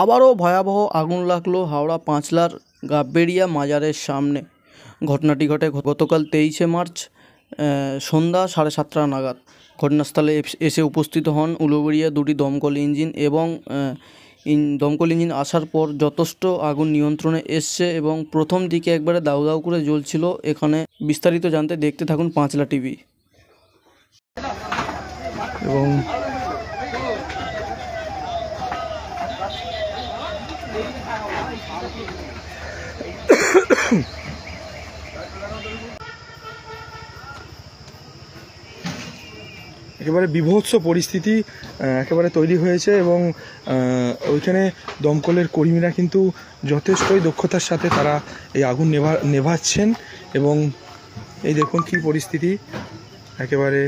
আবারও ভয়াবহ আগুন লাগলো হাওড়া পাঁচলার গাববেড়িয়া মাজারের সামনে। ঘটনাটি ঘটে গতকাল 23শে মার্চ সন্ধ্যা 7:30 নাগাদ। ঘটনাস্থলে এসে উপস্থিত হন উলুবেড়িয়া দুটি দমকল ইঞ্জিন এবং দমকল ইঞ্জিন আসার পর যথেষ্ট আগুন নিয়ন্ত্রণে এসছে এবং প্রথম দিকে একবারে দাউ দাউ করে জ্বলছিল। এখানে বিস্তারিত জানতে দেখতে থাকুন পাঁচলা টিভি। এবং একেবারে বিভৎস পরিস্থিতি একেবারে তৈরি হয়েছে এবং ওইখানে দমকলের কর্মীরা কিন্তু যথেষ্টই দক্ষতার সাথে তারা এই আগুন নেভাচ্ছেন এবং এই দেখুন কী পরিস্থিতি একেবারে।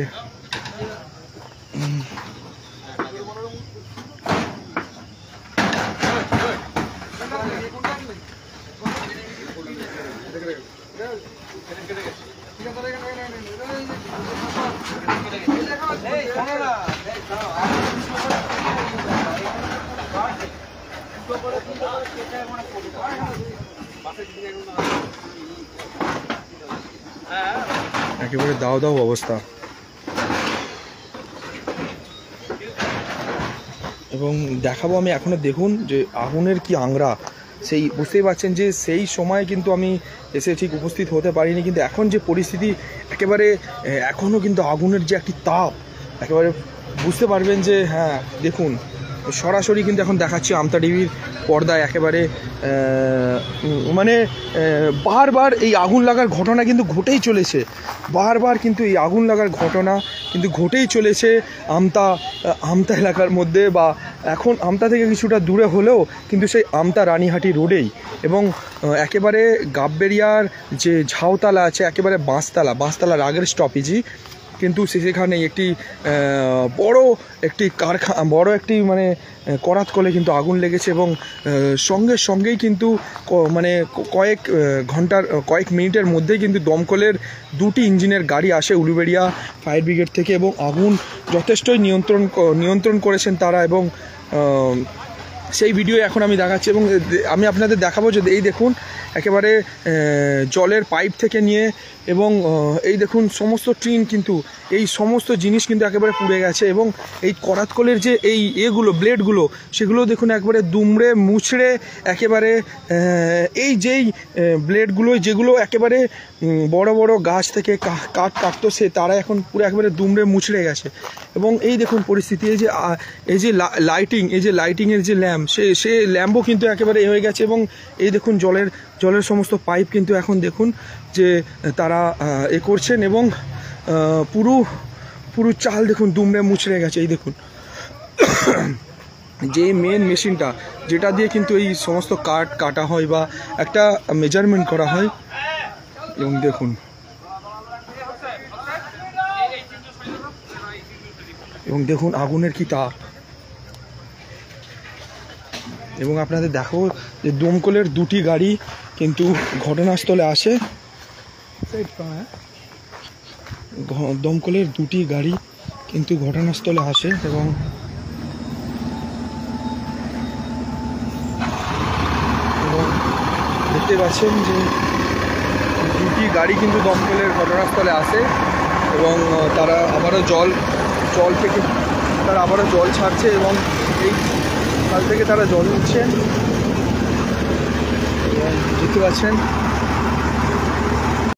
একেবারে দাও দাও অবস্থা এবং দেখাবো আমি এখনো। দেখুন যে আগুনের কি আংরা, সেই বুঝতেই পারছেন যে সেই সময় কিন্তু আমি এসে ঠিক উপস্থিত হতে পারিনি, কিন্তু এখন যে পরিস্থিতি একেবারে এখনও কিন্তু আগুনের যে একটি তাপ একেবারে বুঝতে পারবেন যে হ্যাঁ দেখুন সরাসরি কিন্তু এখন দেখাচ্ছি আমতা টিভির পর্দায়। একেবারে মানে বারবার এই আগুন লাগার ঘটনা কিন্তু ঘটেই চলেছে, বারবার কিন্তু এই আগুন লাগার ঘটনা কিন্তু ঘটেই চলেছে আমতা এলাকার মধ্যে, বা এখন আমতা থেকে কিছুটা দূরে হলেও কিন্তু সেই আমতা রানীহাটি রোডেই। এবং একেবারে গাববেড়িয়ার যে ঝাউতলা আছে একেবারে বাঁশতলার আগের স্টপেজই কিন্তু সেখানে একটি বড় একটি মানে করাত কলে কিন্তু আগুন লেগেছে এবং সঙ্গেই কিন্তু মানে কয়েক মিনিটের মধ্যেই কিন্তু দমকলের দুটি ইঞ্জিনের গাড়ি আসে উলুবেড়িয়া ফায়ার ব্রিগেড থেকে এবং আগুন যথেষ্টই নিয়ন্ত্রণ করেছেন তারা। এবং সেই ভিডিও এখন আমি দেখাচ্ছি এবং আমি আপনাদের দেখাবো যে এই দেখুন একেবারে জলের পাইপ থেকে নিয়ে এবং এই দেখুন সমস্ত টিন কিন্তু এই সমস্ত জিনিস কিন্তু একেবারে পুড়ে গেছে এবং এই করাতকলের যে এগুলো ব্লেডগুলো সেগুলো দেখুন একবারে দুমড়ে মুচড়ে একেবারে এই যেই ব্লেডগুলো যেগুলো একেবারে বড় বড় গাছ থেকে কাঠ কাটতো তারা এখন পুরো একেবারে দুমড়ে মুচড়ে গেছে। এবং এই দেখুন পরিস্থিতি এই যে লাইটিংয়ের যে ল্যাম্প সে ল্যাম্পও কিন্তু একেবারে হয়ে গেছে এবং এই দেখুন জলের সমস্ত পাইপ কিন্তু এখন দেখুন যে তারা করছেন এবং পুরো চাল দেখুন দুমড়ে মুচড়ে গেছে। এই দেখুন যে মেন মেশিনটা যেটা দিয়ে কিন্তু এই সমস্ত কাঠ কাটা হয় বা একটা মেজারমেন্ট করা হয় এবং দেখুন আগুনের কি তাপ। এবং আপনাদের দেখো যে দমকলের দুটি গাড়ি কিন্তু ঘটনাস্থলে আসে, এবং দেখতে পাচ্ছেন যে দুটি গাড়ি কিন্তু দমকলের ঘটনাস্থলে আসে এবং তারা আবারও জল থেকে তারা আবারও জল ছাড়ছে এবং এই কাল থেকে তারা জল নিচ্ছেন এবং দেখতে পাচ্ছেন